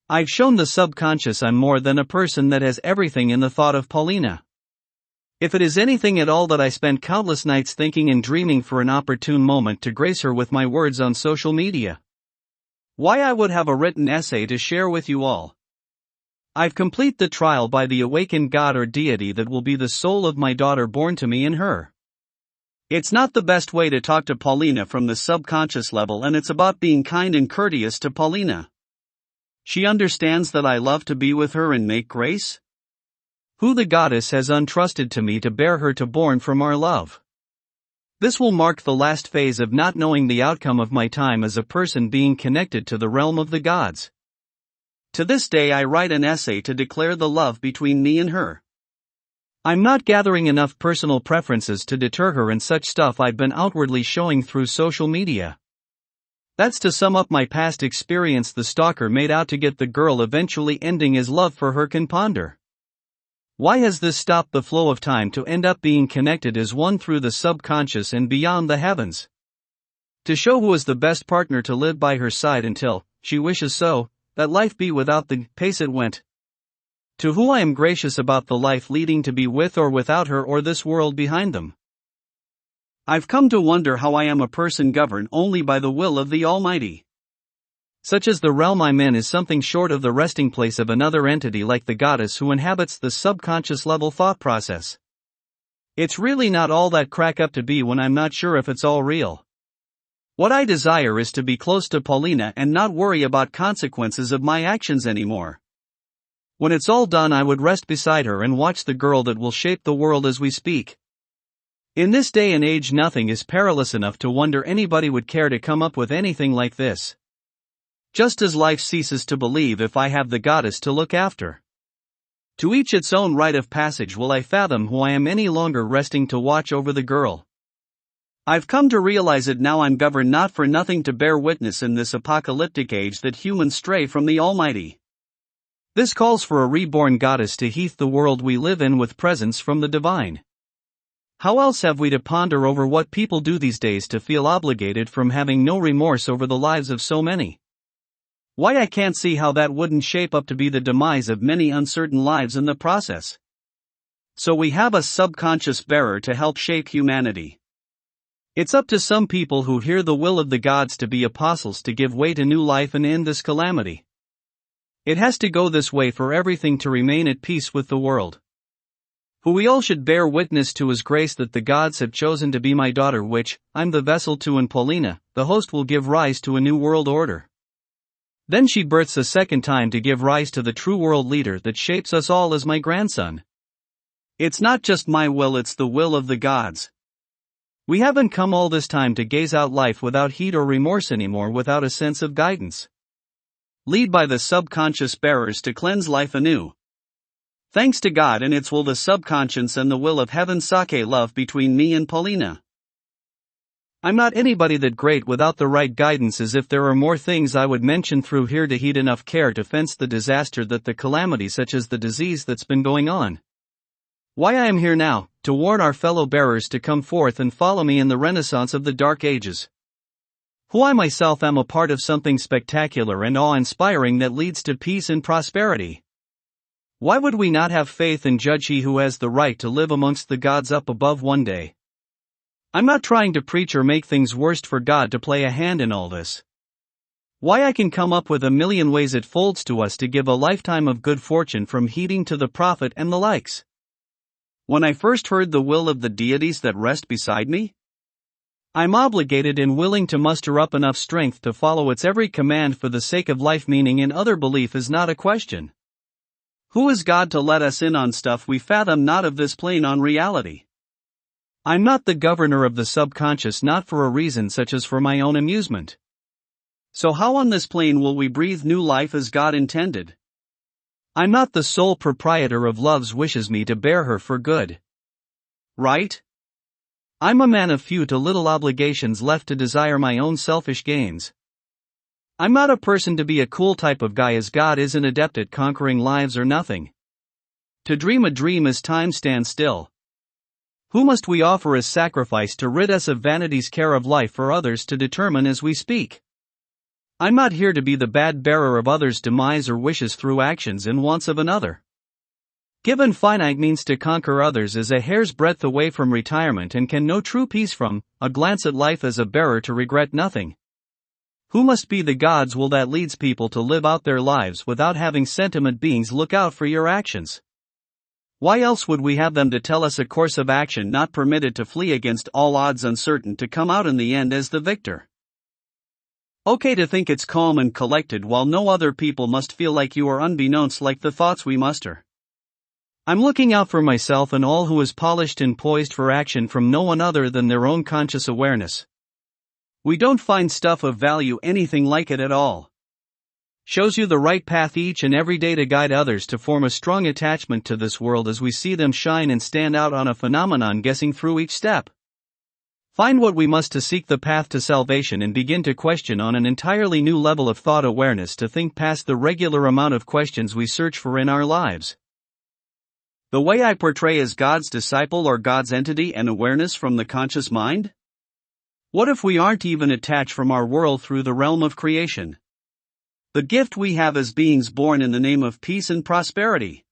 I've shown the subconscious I'm more than a person that has everything in the thought of Paulina. If it is anything at all that I spent countless nights thinking and dreaming for an opportune moment to grace her with my words on social media. Why I would have a written essay to share with you all. I've complete the trial by the awakened God or deity that will be the soul of my daughter born to me in her. It's not the best way to talk to Paulina from the subconscious level, and it's about being kind and courteous to Paulina. She understands that I love to be with her and make grace. Who the goddess has entrusted to me to bear her to born from our love. This will mark the last phase of not knowing the outcome of my time as a person being connected to the realm of the gods. To this day I write an essay to declare the love between me and her. I'm not gathering enough personal preferences to deter her and such stuff I've been outwardly showing through social media. That's to sum up my past experience. The stalker made out to get the girl, eventually ending his love for her. Can ponder. Why has this stopped the flow of time to end up being connected as one through the subconscious and beyond the heavens? To show who is the best partner to live by her side until she wishes so, that life be without the pace it went. To who I am gracious about the life leading to be with or without her or this world behind them. I've come to wonder how I am a person governed only by the will of the Almighty. Such as the realm I'm in is something short of the resting place of another entity like the goddess who inhabits the subconscious level thought process. It's really not all that crack up to be when I'm not sure if it's all real. What I desire is to be close to Paulina and not worry about consequences of my actions anymore. When it's all done, I would rest beside her and watch the girl that will shape the world as we speak. In this day and age, nothing is perilous enough to wonder anybody would care to come up with anything like this. Just as life ceases to believe if I have the goddess to look after. To each its own rite of passage will I fathom who I am any longer resting to watch over the girl. I've come to realize it now. I'm governed not for nothing to bear witness in this apocalyptic age that humans stray from the Almighty. This calls for a reborn goddess to heat the world we live in with presence from the divine. How else have we to ponder over what people do these days to feel obligated from having no remorse over the lives of so many? Why I can't see how that wouldn't shape up to be the demise of many uncertain lives in the process. So we have a subconscious bearer to help shape humanity. It's up to some people who hear the will of the gods to be apostles to give way to new life and end this calamity. It has to go this way for everything to remain at peace with the world. Who we all should bear witness to is grace that the gods have chosen to be my daughter, which I'm the vessel to, and Paulina, the host, will give rise to a new world order. Then she births a second time to give rise to the true world leader that shapes us all as my grandson. It's not just my will, it's the will of the gods. We haven't come all this time to gaze out life without heat or remorse anymore, without a sense of guidance. Lead by the subconscious bearers to cleanse life anew. Thanks to God and its will, the subconscious and the will of heaven, sake love between me and Paulina. I'm not anybody that great without the right guidance, as if there are more things I would mention through here to heed enough care to fence the disaster that the calamity such as the disease that's been going on. Why I am here now, to warn our fellow bearers to come forth and follow me in the renaissance of the dark ages. Who I myself am a part of something spectacular and awe-inspiring that leads to peace and prosperity. Why would we not have faith and judge he who has the right to live amongst the gods up above one day? I'm not trying to preach or make things worse for God to play a hand in all this. Why I can come up with a million ways it folds to us to give a lifetime of good fortune, from heeding to the prophet and the likes. When I first heard the will of the deities that rest beside me, I'm obligated and willing to muster up enough strength to follow its every command for the sake of life. Meaning in other belief is not a question. Who is God to let us in on stuff we fathom not of this plane on reality? I'm not the governor of the subconscious, not for a reason such as for my own amusement. So how on this plane will we breathe new life as God intended? I'm not the sole proprietor of love's wishes me to bear her for good. Right? I'm a man of few to little obligations left to desire my own selfish gains. I'm not a person to be a cool type of guy, as God isn't adept at conquering lives or nothing. To dream a dream as time stands still. Who must we offer as sacrifice to rid us of vanity's care of life for others to determine as we speak? I'm not here to be the bad bearer of others' demise or wishes through actions and wants of another. Given finite means to conquer others is a hair's breadth away from retirement and can know true peace from a glance at life as a bearer to regret nothing. Who must be the gods will that leads people to live out their lives without having sentient beings look out for your actions? Why else would we have them to tell us a course of action not permitted to flee against all odds uncertain to come out in the end as the victor? Okay to think it's calm and collected while no other people must feel like you are unbeknownst like the thoughts we muster. I'm looking out for myself and all who is polished and poised for action from no one other than their own conscious awareness. We don't find stuff of value anything like it at all. Shows you the right path each and every day to guide others to form a strong attachment to this world as we see them shine and stand out on a phenomenon guessing through each step. Find what we must to seek the path to salvation and begin to question on an entirely new level of thought awareness to think past the regular amount of questions we search for in our lives. The way I portray as God's disciple or God's entity and awareness from the conscious mind? What if we aren't even attached from our world through the realm of creation? The gift we have as beings born in the name of peace and prosperity.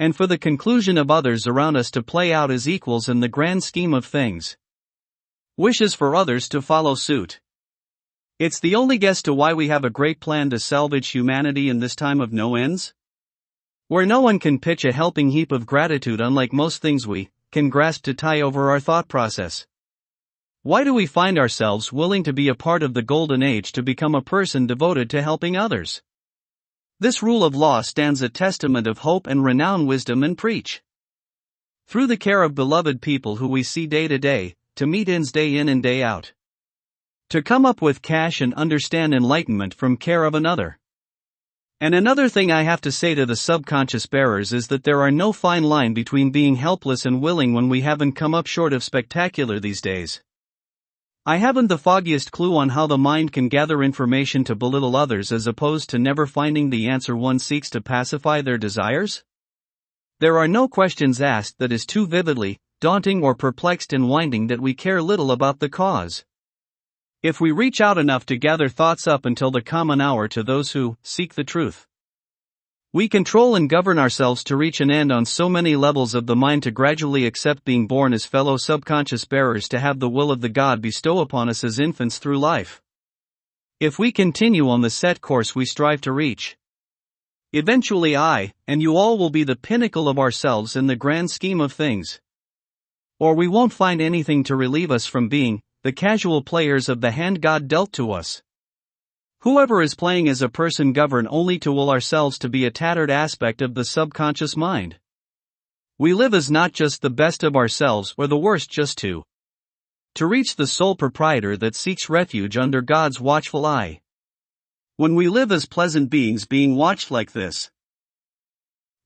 And for the conclusion of others around us to play out as equals in the grand scheme of things. Wishes for others to follow suit. It's the only guess to why we have a great plan to salvage humanity in this time of no ends. Where no one can pitch a helping heap of gratitude unlike most things we can grasp to tie over our thought process. Why do we find ourselves willing to be a part of the golden age to become a person devoted to helping others? This rule of law stands a testament of hope and renown wisdom and preach. Through the care of beloved people who we see day to day, to meet ends day in and day out. To come up with cash and understand enlightenment from care of another. And another thing I have to say to the subconscious bearers is that there are no fine line between being helpless and willing when we haven't come up short of spectacular these days. I haven't the foggiest clue on how the mind can gather information to belittle others as opposed to never finding the answer one seeks to pacify their desires. There are no questions asked that is too vividly, daunting or perplexed and winding that we care little about the cause. If we reach out enough to gather thoughts up until the common hour to those who seek the truth, we control and govern ourselves to reach an end on so many levels of the mind to gradually accept being born as fellow subconscious bearers to have the will of the God bestow upon us as infants through life. If we continue on the set course we strive to reach, eventually I and you all will be the pinnacle of ourselves in the grand scheme of things. Or we won't find anything to relieve us from being the casual players of the hand God dealt to us. Whoever is playing as a person govern only to will ourselves to be a tattered aspect of the subconscious mind. We live as not just the best of ourselves or the worst just to reach the sole proprietor that seeks refuge under God's watchful eye. When we live as pleasant beings being watched like this,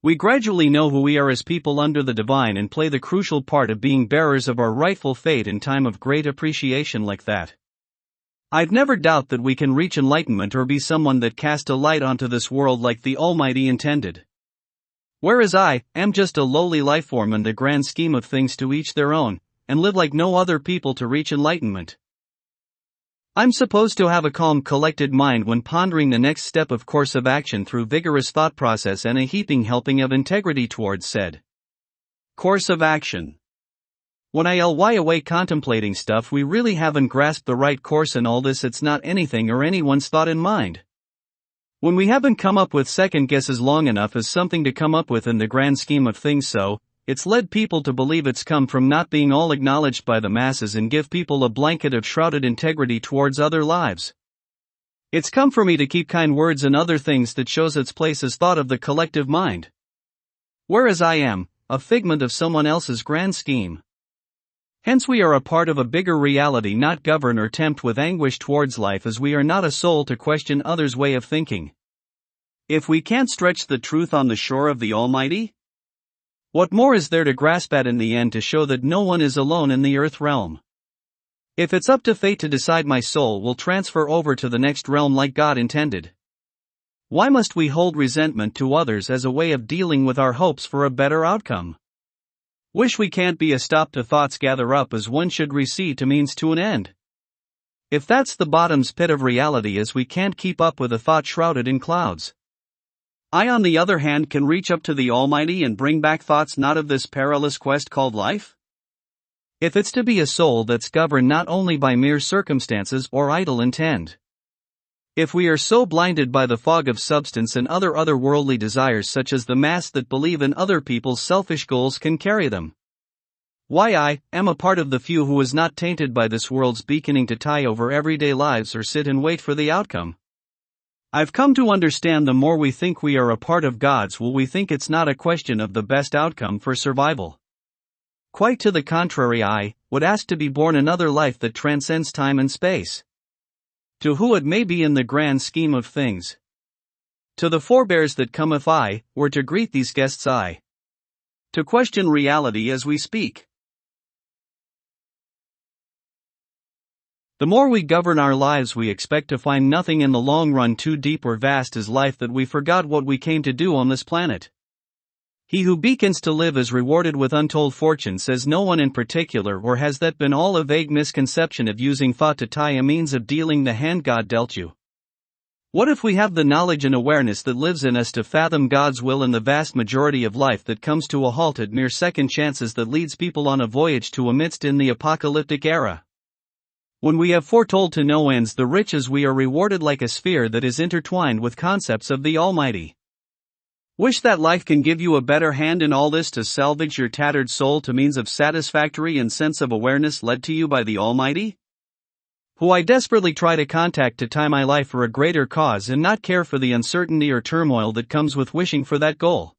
we gradually know who we are as people under the divine and play the crucial part of being bearers of our rightful fate in time of great appreciation like that. I'd never doubt that we can reach enlightenment or be someone that cast a light onto this world like the Almighty intended. Whereas I am just a lowly lifeform in the grand scheme of things to each their own, and live like no other people to reach enlightenment. I'm supposed to have a calm, collected mind when pondering the next step of course of action through vigorous thought process and a heaping helping of integrity towards said course of action. When I lie away contemplating stuff, we really haven't grasped the right course in all this. It's not anything or anyone's thought in mind. When we haven't come up with second guesses long enough as something to come up with in the grand scheme of things, so it's led people to believe it's come from not being all acknowledged by the masses and give people a blanket of shrouded integrity towards other lives. It's come for me to keep kind words and other things that shows its place as thought of the collective mind. Whereas I am a figment of someone else's grand scheme. Hence we are a part of a bigger reality, not govern or tempt with anguish towards life, as we are not a soul to question others' way of thinking. If we can't stretch the truth on the shore of the Almighty, what more is there to grasp at in the end to show that no one is alone in the earth realm? If it's up to fate to decide, my soul will transfer over to the next realm like God intended. Why must we hold resentment to others as a way of dealing with our hopes for a better outcome? Wish we can't be a stop to thoughts gather up as one should recede to means to an end. If that's the bottom's pit of reality, as we can't keep up with a thought shrouded in clouds. I, on the other hand, can reach up to the Almighty and bring back thoughts not of this perilous quest called life? If it's to be a soul that's governed not only by mere circumstances or idle intent. If we are so blinded by the fog of substance and other worldly desires, such as the mass that believe in other people's selfish goals can carry them. Why, I am a part of the few who is not tainted by this world's beaconing to tie over everyday lives or sit and wait for the outcome. I've come to understand the more we think we are a part of God's will, we think it's not a question of the best outcome for survival. Quite to the contrary, I would ask to be born another life that transcends time and space. To who it may be in the grand scheme of things. To the forebears that come, if I were to greet these guests, I to question reality as we speak. The more we govern our lives, we expect to find nothing in the long run too deep or vast as life that we forgot what we came to do on this planet. He who beacons to live is rewarded with untold fortune, says no one in particular, or has that been all a vague misconception of using thought to tie a means of dealing the hand God dealt you? What if we have the knowledge and awareness that lives in us to fathom God's will in the vast majority of life that comes to a halt at mere second chances, that leads people on a voyage to amidst in the apocalyptic era? When we have foretold to no ends the riches, we are rewarded like a sphere that is intertwined with concepts of the Almighty. Wish that life can give you a better hand in all this to salvage your tattered soul to means of satisfactory and sense of awareness led to you by the Almighty? Who I desperately try to contact to tie my life for a greater cause and not care for the uncertainty or turmoil that comes with wishing for that goal.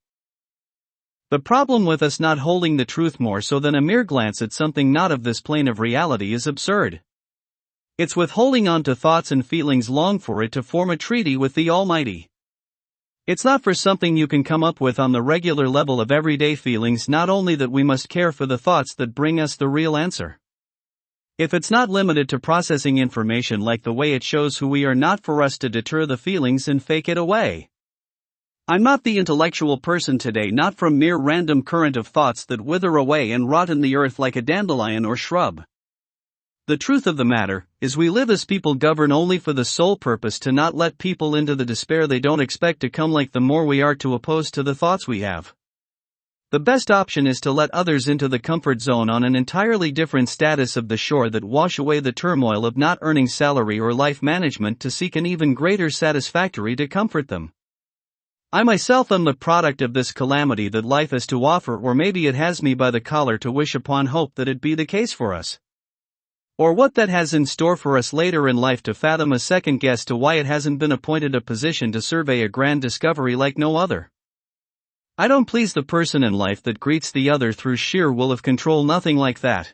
The problem with us not holding the truth more so than a mere glance at something not of this plane of reality is absurd. It's with holding on to thoughts and feelings long for it to form a treaty with the Almighty. It's not for something you can come up with on the regular level of everyday feelings, not only that we must care for the thoughts that bring us the real answer. If it's not limited to processing information like the way it shows who we are, not for us to deter the feelings and fake it away. I'm not the intellectual person today, not from mere random current of thoughts that wither away and rot in the earth like a dandelion or shrub. The truth of the matter is, we live as people govern only for the sole purpose to not let people into the despair they don't expect to come, like the more we are to oppose to the thoughts we have. The best option is to let others into the comfort zone on an entirely different status of the shore that wash away the turmoil of not earning salary or life management to seek an even greater satisfactory to comfort them. I myself am the product of this calamity that life has to offer, or maybe it has me by the collar to wish upon hope that it be the case for us. Or what that has in store for us later in life, to fathom a second guess to why it hasn't been appointed a position to survey a grand discovery like no other. I don't please the person in life that greets the other through sheer will of control, nothing like that.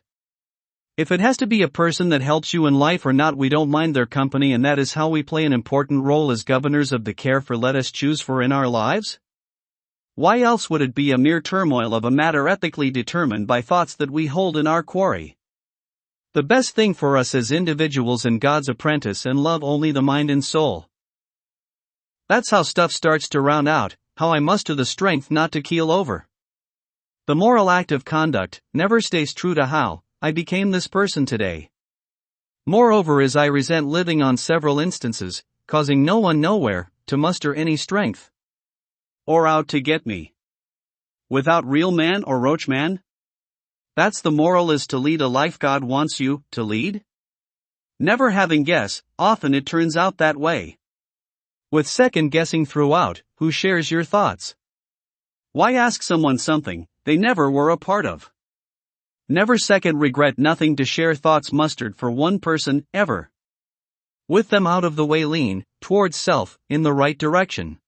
If it has to be a person that helps you in life or not, we don't mind their company, and that is how we play an important role as governors of the care for let us choose for in our lives? Why else would it be a mere turmoil of a matter ethically determined by thoughts that we hold in our quarry? The best thing for us as individuals and God's apprentice and love only the mind and soul. That's how stuff starts to round out, how I muster the strength not to keel over. The moral act of conduct never stays true to how I became this person today. Moreover, as I resent living on several instances, causing no one nowhere to muster any strength. Or out to get me. Without real man or roach man? That's the moral, is to lead a life God wants you to lead? Never having guess, often it turns out that way. With second guessing throughout, who shares your thoughts? Why ask someone something they never were a part of? Never second regret nothing to share thoughts mustered for one person, ever. With them out of the way, lean towards self in the right direction.